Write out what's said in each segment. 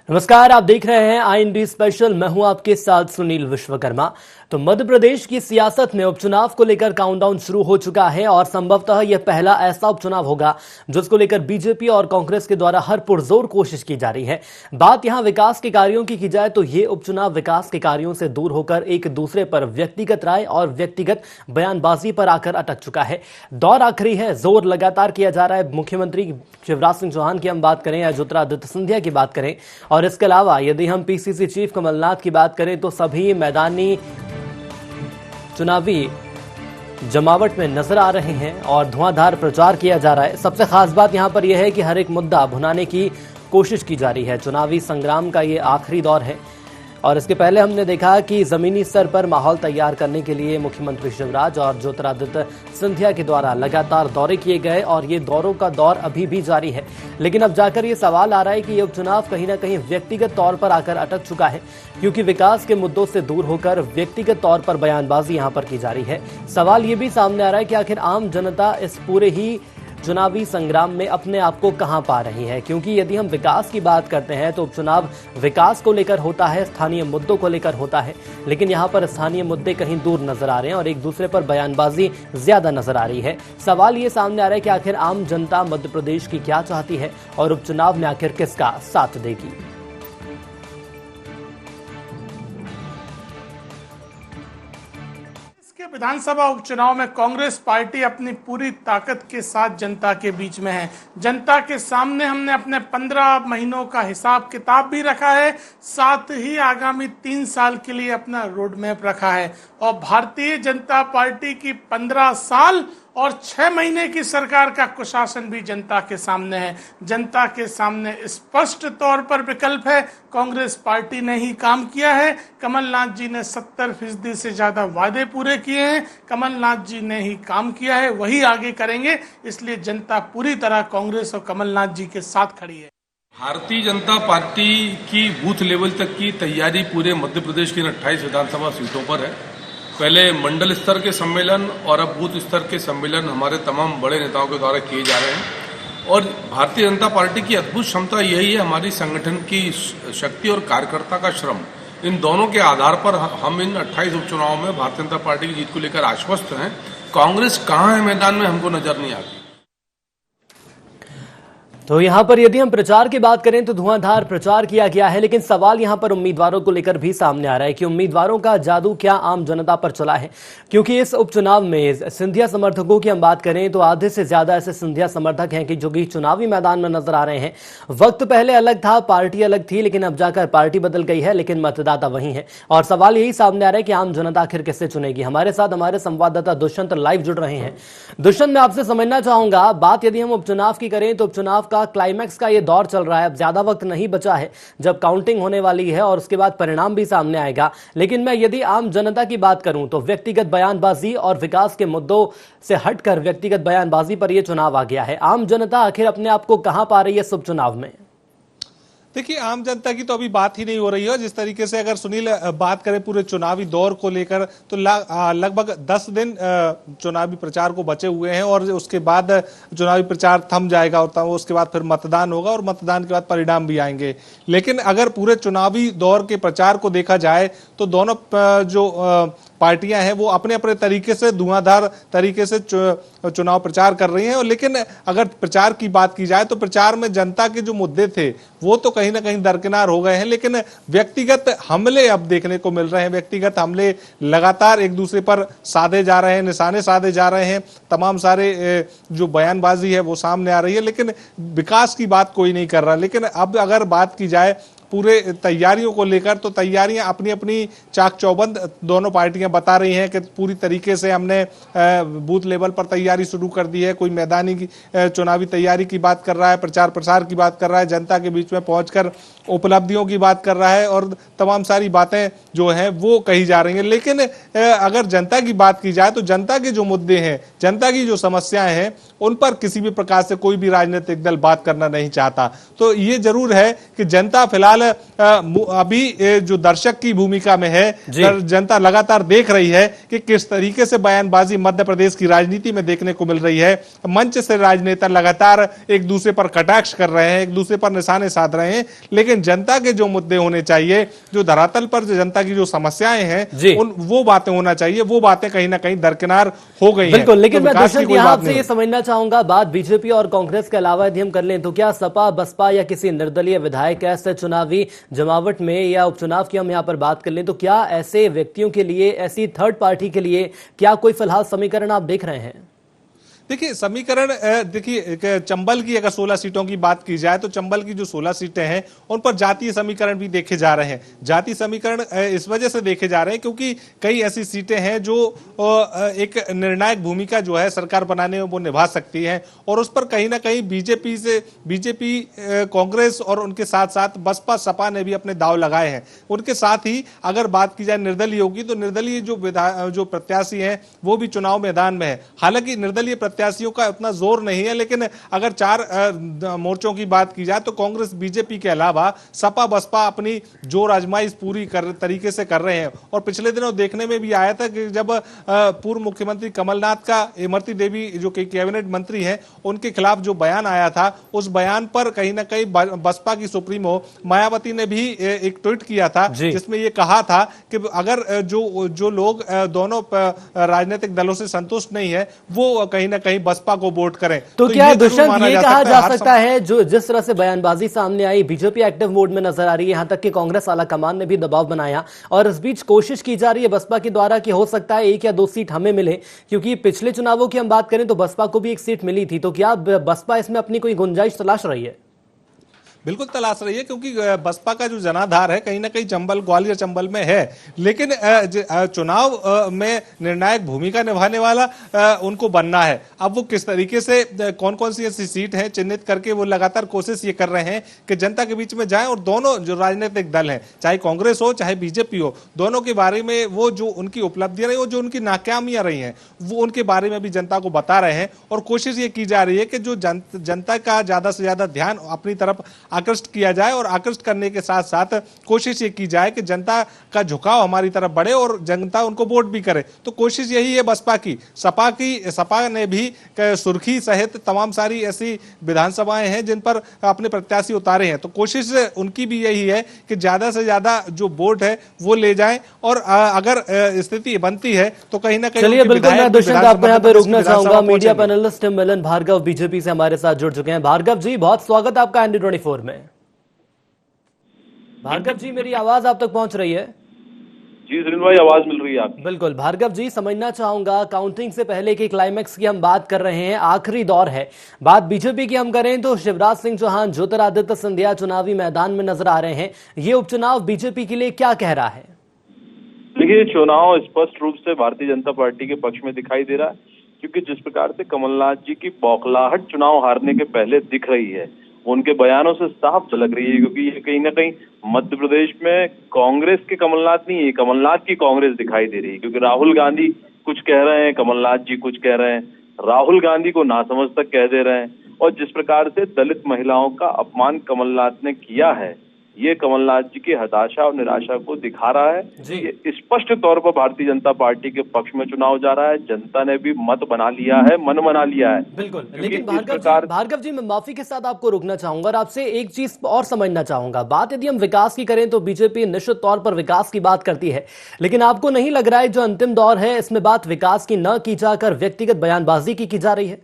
नमस्कार, आप देख रहे हैं आईएनडी स्पेशल। मैं हूं आपके साथ सुनील विश्वकर्मा। तो मध्य प्रदेश की सियासत में उपचुनाव को लेकर काउंटडाउन शुरू हो चुका है और संभवतः यह पहला ऐसा उपचुनाव होगा जिसको लेकर बीजेपी और कांग्रेस के द्वारा हर पुरजोर कोशिश की जा रही है। बात यहां विकास के कार्यों की जाए तो यह उपचुनाव विकास के कार्यों से दूर होकर एक दूसरे पर व्यक्तिगत राय और व्यक्तिगत बयानबाजी पर आकर अटक चुका है। दौर आखिरी है, जोर लगातार किया जा रहा है। मुख्यमंत्री शिवराज सिंह चौहान की हम बात करें या ज्योतिरादित्य सिंधिया की बात करें, और इसके अलावा यदि हम पीसीसी चीफ कमलनाथ की बात करें तो सभी मैदानी चुनावी जमावट में नजर आ रहे हैं और धुआंधार प्रचार किया जा रहा है। सबसे खास बात यहां पर यह है कि हर एक मुद्दा भुनाने की कोशिश की जा रही है। चुनावी संग्राम का ये आखिरी दौर है और इसके पहले हमने देखा कि जमीनी स्तर पर माहौल तैयार करने के लिए मुख्यमंत्री शिवराज और ज्योतिरादित्य सिंधिया के द्वारा लगातार दौरे किए गए और ये दौरों का दौर अभी भी जारी है। लेकिन अब जाकर ये सवाल आ रहा है कि ये उपचुनाव कहीं ना कहीं व्यक्तिगत तौर पर आकर अटक चुका है, क्योंकि विकास के मुद्दों से दूर होकर व्यक्तिगत तौर पर बयानबाजी यहां पर की जा रही है। सवाल ये भी सामने आ रहा है कि आखिर आम जनता इस पूरे ही चुनावी संग्राम में अपने आप को कहां पा रही है, क्योंकि यदि हम विकास की बात करते हैं तो उपचुनाव विकास को लेकर होता है, स्थानीय मुद्दों को लेकर होता है, लेकिन यहां पर स्थानीय मुद्दे कहीं दूर नजर आ रहे हैं और एक दूसरे पर बयानबाजी ज्यादा नजर आ रही है। सवाल ये सामने आ रहा है कि आखिर आम जनता मध्य प्रदेश की क्या चाहती है और उपचुनाव में आखिर किसका साथ देगी। विधानसभा उपचुनाव में कांग्रेस पार्टी अपनी पूरी ताकत के साथ जनता के बीच में है। जनता के सामने हमने अपने 15 महीनों का हिसाब किताब भी रखा है, साथ ही आगामी 3 साल के लिए अपना रोड मैप रखा है। और भारतीय जनता पार्टी की 15 साल और 6 महीने की सरकार का कुशासन भी जनता के सामने है। जनता के सामने स्पष्ट तौर पर विकल्प है। कांग्रेस पार्टी ने ही काम किया है। कमलनाथ जी ने 70% से ज्यादा वादे पूरे किए हैं। कमलनाथ जी ने ही काम किया है, वही आगे करेंगे। इसलिए जनता पूरी तरह कांग्रेस और कमलनाथ जी के साथ खड़ी है। भारतीय जनता पार्टी की बूथ लेवल तक की तैयारी पूरे मध्य प्रदेश की 28 विधानसभा सीटों पर है। पहले मंडल स्तर के सम्मेलन और अब बूथ स्तर के सम्मेलन हमारे तमाम बड़े नेताओं के द्वारा किए जा रहे हैं। और भारतीय जनता पार्टी की अद्भुत क्षमता यही है, हमारी संगठन की शक्ति और कार्यकर्ता का श्रम। इन दोनों के आधार पर हम इन 28 उपचुनावों में भारतीय जनता पार्टी की जीत को लेकर आश्वस्त हैं। कांग्रेस कहाँ है मैदान में हमको नजर नहीं आती। तो यहां पर यदि हम प्रचार की बात करें तो धुआंधार प्रचार किया गया है, लेकिन सवाल यहां पर उम्मीदवारों को लेकर भी सामने आ रहा है कि उम्मीदवारों का जादू क्या आम जनता पर चला है। क्योंकि इस उपचुनाव में सिंधिया समर्थकों की हम बात करें तो आधे से ज्यादा ऐसे सिंधिया समर्थक हैं कि जो कि चुनावी मैदान में नजर आ रहे हैं। वक्त पहले अलग था, पार्टी अलग थी, लेकिन अब जाकर पार्टी बदल गई है, लेकिन मतदाता वही है। और सवाल यही सामने आ रहा है कि आम जनता आखिर किससे चुनेगी। हमारे साथ हमारे संवाददाता दुष्यंत लाइव जुड़ रहे हैं। दुष्यंत, मैं आपसे समझना चाहूंगा, बात यदि हम उपचुनाव की करें तो उपचुनाव का क्लाइमैक्स का ये दौर चल रहा है। अब ज्यादा वक्त नहीं बचा है जब काउंटिंग होने वाली है और उसके बाद परिणाम भी सामने आएगा। लेकिन मैं यदि आम जनता की बात करूं तो व्यक्तिगत बयानबाजी और विकास के मुद्दों से हटकर व्यक्तिगत बयानबाजी पर यह चुनाव आ गया है। आम जनता आखिर अपने आप को कहां पा रही है इस उपचुनाव में? देखिए, आम जनता की तो अभी बात ही नहीं हो रही है। जिस तरीके से अगर सुनील बात करें पूरे चुनावी दौर को लेकर तो लगभग 10 दिन चुनावी प्रचार को बचे हुए हैं और उसके बाद चुनावी प्रचार थम जाएगा और उसके बाद फिर मतदान होगा और मतदान के बाद परिणाम भी आएंगे। लेकिन अगर पूरे चुनावी दौर के प्रचार को देखा जाए तो दोनों जो पार्टियां हैं वो अपने अपने तरीके से धुआंधार तरीके से चुनाव प्रचार कर रही हैं। और लेकिन अगर प्रचार की बात की जाए तो प्रचार में जनता के जो मुद्दे थे वो तो कहीं ना कहीं दरकिनार हो गए हैं, लेकिन व्यक्तिगत हमले अब देखने को मिल रहे हैं। व्यक्तिगत हमले लगातार एक दूसरे पर साधे जा रहे हैं, निशाने साधे जा रहे हैं। तमाम सारे जो बयानबाजी है वो सामने आ रही है, लेकिन विकास की बात कोई नहीं कर रहा। लेकिन अब अगर बात की जाए पूरे तैयारियों को लेकर तो तैयारियां अपनी अपनी चाक चौबंद दोनों पार्टियां बता रही हैं कि पूरी तरीके से हमने बूथ लेवल पर तैयारी शुरू कर दी है। कोई मैदानी की चुनावी तैयारी की बात कर रहा है, प्रचार प्रसार की बात कर रहा है, जनता के बीच में पहुंचकर उपलब्धियों की बात कर रहा है और तमाम सारी बातें जो हैं वो कही जा रही हैं। लेकिन अगर जनता की बात की जाए तो जनता के जो मुद्दे हैं, जनता की जो समस्याएं हैं, उन पर किसी भी प्रकार से कोई भी राजनीतिक दल बात करना नहीं चाहता। तो ये जरूर है कि जनता फिलहाल फिलहाल अभी जो दर्शक की भूमिका में है, जनता लगातार देख रही है कि किस तरीके से बयानबाजी मध्य प्रदेश की राजनीति में देखने को मिल रही है। मंच से राजनेता लगातार एक दूसरे पर कटाक्ष कर रहे हैं, एक दूसरे पर निशाने साध रहे हैं, लेकिन जनता के जो मुद्दे होने चाहिए, जो धरातल पर जो जनता की जो समस्याएं हैं, वो बातें होना चाहिए, वो बातें कहीं ना कहीं दरकिनार हो गई हैं। बिल्कुल, लेकिन मैं दुष्यंत यहाँ आपसे ये समझना चाहूंगा, बात बीजेपी और कांग्रेस के अलावा यदि हम कर लें तो क्या सपा बसपा या किसी निर्दलीय विधायक ऐसे चुनावी जमावट में या उपचुनाव की हम यहाँ पर बात कर लें तो क्या ऐसे व्यक्तियों के लिए, ऐसी थर्ड पार्टी के लिए क्या कोई फिलहाल समीकरण आप देख रहे हैं? देखिए समीकरण, देखिए चंबल की अगर 16 सीटों की बात की जाए तो चंबल की जो 16 सीटें हैं उन पर जातीय समीकरण भी देखे जा रहे हैं। जातीय समीकरण इस वजह से देखे जा रहे हैं क्योंकि कई ऐसी सीटें हैं जो एक निर्णायक भूमिका जो है सरकार बनाने में वो निभा सकती हैं, और उस पर कहीं ना कहीं बीजेपी कांग्रेस और उनके साथ साथ बसपा सपा ने भी अपने दाव लगाए हैं। उनके साथ ही अगर बात की जाए निर्दलीय होगी तो निर्दलीय जो प्रत्याशी हैं वो भी चुनाव मैदान में है। हालांकि निर्दलीय प्रत्याशियों का उतना जोर नहीं है, लेकिन अगर 4 मोर्चों की बात की जाए तो कांग्रेस बीजेपी के अलावा सपा बसपा अपनी जोर आजमाइश पूरी तरीके से कर रहे हैं। और पिछले दिनों देखने में भी आया था कि जब पूर्व मुख्यमंत्री कमलनाथ का इमरती देवी जो कि कैबिनेट मंत्री हैं उनके खिलाफ जो बयान आया था, उस बयान पर कहीं ना कहीं बसपा की सुप्रीमो मायावती ने भी एक ट्वीट किया था जिसमें यह कहा था कि अगर जो लोग दोनों राजनीतिक दलों से संतुष्ट नहीं है वो कहीं ना कहीं बसपा को वोट करें। तो क्या दुष्यंत ये कहा जा सकता है जो जिस तरह से बयानबाजी सामने आई, बीजेपी एक्टिव मोड में नजर आ रही है, यहां तक कि कांग्रेस आला कमान ने भी दबाव बनाया और इस बीच कोशिश की जा रही है बसपा के द्वारा कि हो सकता है 1 या 2 सीट हमें मिले, क्योंकि पिछले चुनावों की हम बात करें तो बसपा को भी 1 सीट मिली थी। तो क्या बसपा इसमें अपनी कोई गुंजाइश तलाश रही है? बिल्कुल तलाश रही है, क्योंकि बसपा का जो जनाधार है कहीं ना कहीं चंबल, ग्वालियर चंबल में है, लेकिन चुनाव में निर्णायक भूमिका निभाने वाला उनको बनना है। अब वो किस तरीके से कौन कौन सी ऐसी सीट है चिन्हित करके वो लगातार कोशिश ये कर रहे हैं कि जनता के बीच में जाएं और दोनों जो राजनीतिक दल हैं, चाहे कांग्रेस हो चाहे बीजेपी हो, दोनों के बारे में वो जो उनकी उपलब्धियां रही, वो जो उनकी नाकामियां रही हैं, वो उनके बारे में भी जनता को बता रहे हैं। और कोशिश ये की जा रही है कि जो जनता का ज्यादा से ज्यादा ध्यान अपनी तरफ आकृष्ट किया जाए, और आकृष्ट करने के साथ साथ कोशिश ये की जाए कि जनता का झुकाव हमारी तरफ बढ़े और जनता उनको वोट भी करे। तो कोशिश यही है बसपा की। सपा ने भी सुर्खी सहित तमाम सारी ऐसी विधानसभाएं हैं जिन पर अपने प्रत्याशी उतारे हैं, तो कोशिश उनकी भी यही है कि ज्यादा से ज्यादा जो वोट है वो ले जाएं, और अगर स्थिति बनती है तो कहीं ना कहीं। चलिए बिल्कुल, मैं दुष्यंत आपको यहाँ पे रोकना चाहूंगा। मीडिया पैनलिस्ट मिलन भार्गव बीजेपी से हमारे साथ जुड़ चुके हैं। भार्गव जी, बहुत स्वागत है आपका ND24 में। भार्गव जी, मेरी आवाज आप तक पहुंच रही है? जी सुनील भाई, आवाज मिल रही है आपकी? बिल्कुल। भार्गव जी, समझना चाहूंगा, काउंटिंग से पहले के क्लाइमैक्स की हम बात कर रहे हैं, आखिरी दौर है। बात बीजेपी की हम करें तो शिवराज सिंह चौहान, ज्योतिरादित्य सिंधिया चुनावी मैदान में नजर आ रहे हैं। ये उपचुनाव बीजेपी के लिए क्या कह रहा है? देखिए, चुनाव स्पष्ट रूप से भारतीय जनता पार्टी के पक्ष में दिखाई दे रहा है, क्योंकि जिस प्रकार से कमलनाथ जी की बौखलाहट चुनाव हारने के पहले दिख रही है, उनके बयानों से साफ झलक रही है। क्योंकि ये कहीं ना कहीं मध्य प्रदेश में कांग्रेस के कमलनाथ नहीं है, कमलनाथ की कांग्रेस दिखाई दे रही है। क्योंकि राहुल गांधी कुछ कह रहे हैं, कमलनाथ जी कुछ कह रहे हैं, राहुल गांधी को नासमझ तक कह दे रहे हैं, और जिस प्रकार से दलित महिलाओं का अपमान कमलनाथ ने किया है, ये कमलनाथ जी की हताशा और निराशा को दिखा रहा है। ये स्पष्ट तौर पर भारतीय जनता पार्टी के पक्ष में चुनाव जा रहा है। जनता ने भी मत बना लिया है, मन बना लिया है। बिल्कुल। लेकिन भार्गव जी, मैं माफी के साथ आपको रोकना चाहूंगा और आपसे एक चीज और समझना चाहूंगा। बात यदि हम विकास की करें तो बीजेपी निश्चित तौर पर विकास की बात करती है, लेकिन आपको नहीं लग रहा है जो अंतिम दौर है इसमें बात विकास की न की जाकर व्यक्तिगत बयानबाजी की जा रही है?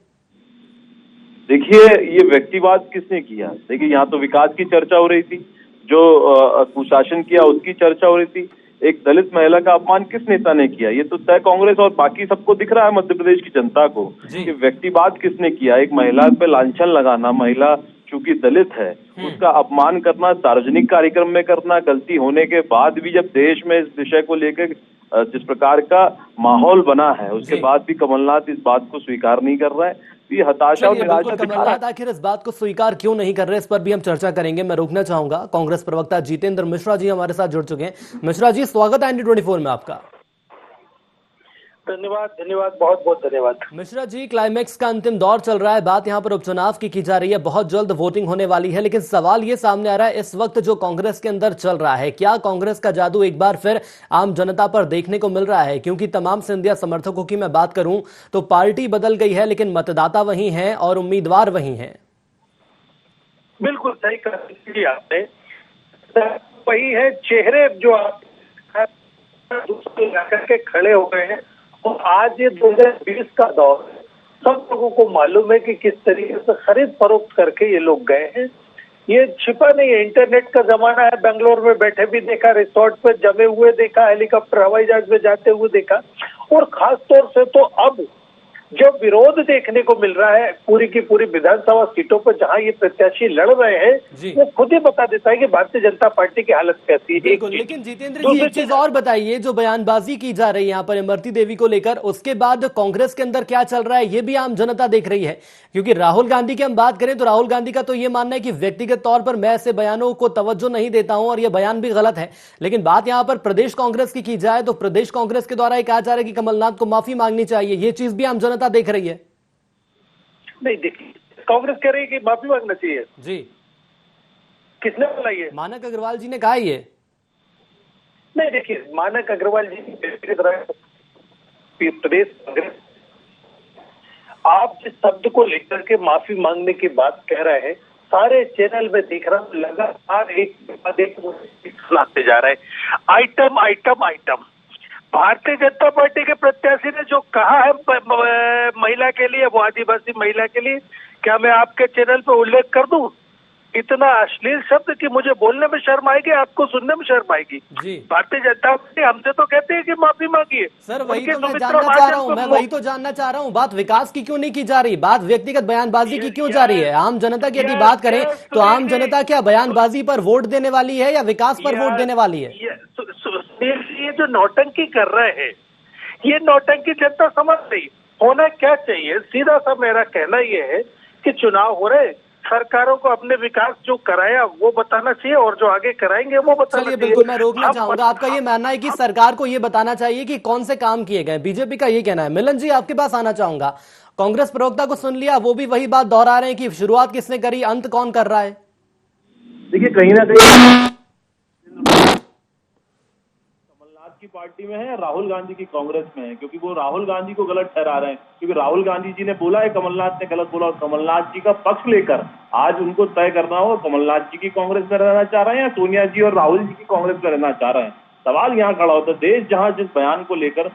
देखिए, ये व्यक्तिवाद किसने किया? देखिए, यहाँ तो विकास की चर्चा हो रही थी, जो कुशासन किया उसकी चर्चा हो रही थी। एक दलित महिला का अपमान किस नेता ने किया? ये तो तय कांग्रेस और बाकी सबको दिख रहा है, मध्य प्रदेश की जनता को, कि व्यक्तिवाद किसने किया। एक महिला पे लांछन लगाना, महिला चूंकि दलित है उसका अपमान करना, सार्वजनिक कार्यक्रम में करना, गलती होने के बाद भी जब देश में इस विषय को लेकर जिस प्रकार का माहौल बना है, उसके बाद भी कमलनाथ इस बात को स्वीकार नहीं कर रहा है। ये हताशा और निराशा कमलनाथ आखिर इस बात को स्वीकार क्यों नहीं कर रहे, इस पर भी हम चर्चा करेंगे। मैं रोकना चाहूंगा, कांग्रेस प्रवक्ता जितेंद्र मिश्रा जी हमारे साथ जुड़ चुके हैं। मिश्रा जी, स्वागत है ND24 में आपका। धन्यवाद धन्यवाद, बहुत बहुत धन्यवाद। मिश्रा जी, क्लाइमेक्स का अंतिम दौर चल रहा है, बात यहां पर उपचुनाव की जा रही है, बहुत जल्द वोटिंग होने वाली है, लेकिन सवाल ये सामने आ रहा है इस वक्त जो कांग्रेस के अंदर चल रहा है, क्या कांग्रेस का जादू एक बार फिर आम जनता पर देखने को मिल रहा है? क्योंकि तमाम सिंधिया समर्थकों की मैं बात करूं तो पार्टी बदल गई है, लेकिन मतदाता वही हैं और उम्मीदवार वही हैं। बिल्कुल सही कहा आपने, वही है चेहरे जो आप के खड़े हो गए हैं। और आज ये 2020 का दौर है, सब लोगों को मालूम है कि किस तरीके से खरीद फरोख्त करके ये लोग गए हैं। ये छिपा नहीं है, इंटरनेट का जमाना है। बेंगलोर में बैठे भी देखा, रिसोर्ट पे जमे हुए देखा, हेलीकॉप्टर हवाई जहाज में जाते हुए देखा। और खास तौर से तो अब जो विरोध देखने को मिल रहा है पूरी की पूरी विधानसभा सीटों पर जहां ये प्रत्याशी लड़ रहे हैं, वो खुद ही बता देता है कि भारतीय जनता पार्टी की हालत कैसी है। बिल्कुल, लेकिन जितेंद्र जी एक चीज और बताइए, जो बयानबाजी की जा रही है यहाँ पर इमरती देवी को लेकर, उसके बाद कांग्रेस के अंदर क्या चल रहा है ये भी आम जनता देख रही है। क्योंकि राहुल गांधी की हम बात करें तो राहुल गांधी का तो ये मानना है कि व्यक्तिगत तौर पर मैं ऐसे बयानों को तवज्जो नहीं देता हूं और ये बयान भी गलत है। लेकिन बात यहाँ पर प्रदेश कांग्रेस की जाए तो प्रदेश कांग्रेस के द्वारा ये कहा जा रहा है कि कमलनाथ को माफी मांगनी चाहिए, ये चीज भी आम जनता देख रही है। नहीं, देखिए, कांग्रेस कह रही है कि माफी मांगना चाहिए जी, किसने बोला ये? मानक अग्रवाल जी ने कहा ये। नहीं, देखिए, मानक अग्रवाल जी प्रदेश कांग्रेस आप जिस शब्द को लेकर के माफी मांगने की बात कह रहे हैं, सारे चैनल में देख रहा हूँ लगातार एक सुनाते जा रहे हैं, item item item. Bharatiya Janata party के प्रत्याशी ने जो कहा है महिला के लिए, वो आदिवासी महिला के लिए, क्या मैं आपके चैनल पर उल्लेख कर दूं? इतना अश्लील शब्द कि मुझे बोलने में शर्म आएगी, आपको सुनने में शर्म आएगी। भारतीय जनता पार्टी हमसे तो कहते हैं कि माफी मांगिए। सर वही तो मैं जानना चाह रहा हूँ, मैं वही तो जानना चाह रहा हूँ, बात विकास की क्यों नहीं की जा रही, बात व्यक्तिगत बयानबाजी की क्यों जा रही है? आम जनता की यदि बात करें तो आम जनता क्या बयानबाजी पर वोट देने वाली है या विकास पर वोट देने वाली है? ये जो नौटंकी कर रहे हैं, ये नौटंकी जनता समझ रही। होना क्या चाहिए, सीधा सा मेरा कहना ये है कि चुनाव हो रहे, सरकारों को अपने विकास जो कराया वो बताना चाहिए और जो आगे कराएंगे वो बताना चाहिए। बिल्कुल, मैं रोकना चाहूंगा, आपका ये मानना है कि सरकार को ये बताना चाहिए कि कौन से काम किए गए, बीजेपी का ये कहना है। मिलन जी, आपके पास आना चाहूंगा, कांग्रेस प्रवक्ता को सुन लिया, वो भी वही बात दोहरा रहे हैं कि शुरुआत किसने करी, अंत कौन कर रहा है? देखिए, कहीं ना कहीं की पार्टी में है, राहुल गांधी की कांग्रेस में है, क्योंकि वो राहुल गांधी को गलत ठहरा रहे हैं। क्योंकि राहुल गांधी जी ने बोला है कमलनाथ ने गलत बोला, और कमलनाथ जी का पक्ष लेकर आज उनको तय करना हो कमलनाथ जी की कांग्रेस में रहना चाह रहे हैं या सोनिया जी और राहुल जी की कांग्रेस में रहना चाह रहे हैं। सवाल यहाँ खड़ा होता है, देश जहां जिस बयान को लेकर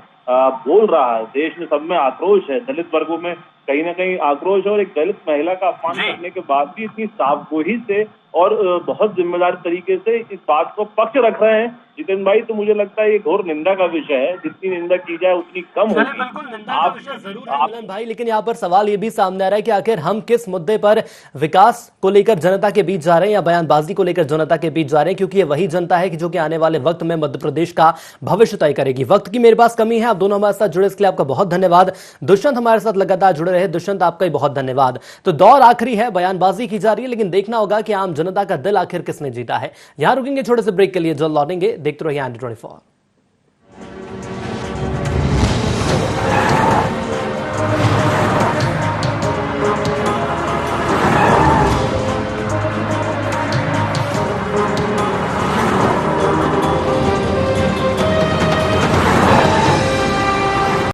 बोल रहा है, देश में सब में आक्रोश है, दलित वर्गों में कहीं ना कहीं आक्रोश है, और एक दलित महिला का अपमान करने के बाद भी इतनी साफगोही से और बहुत जिम्मेदार तरीके से इस बात को पक्ष रख रहे हैं जितेंद्र भाई, तो मुझे लगता है ये घोर निंदा का विषय है। जितनी निंदा की जाए उतनी कम होगी। आप जरूर है मिलन भाई, लेकिन यहाँ पर सवाल ये भी सामने आ रहा है कि आखिर हम किस मुद्दे पर विकास को लेकर जनता के बीच जा रहे हैं या बयानबाजी को लेकर जनता के बीच जा रहे हैं, क्योंकि ये वही जनता है कि जो कि आने वाले वक्त में मध्य प्रदेश का भविष्य तय करेगी। वक्त की मेरे पास कमी है, आप दोनों हमारे साथ जुड़े इसके लिए आपका बहुत धन्यवाद। दुष्यंत हमारे साथ लगातार जुड़े रहे, दुष्यंत आपका भी बहुत धन्यवाद। तो दौर आखिरी है, बयानबाजी की जा रही है, लेकिन देखना होगा कि आम जनता का दिल आखिर किसने जीता है। यहां रुकेंगे छोटे से ब्रेक के लिए, जल्द लौटेंगे, देखते रहिए Android 24।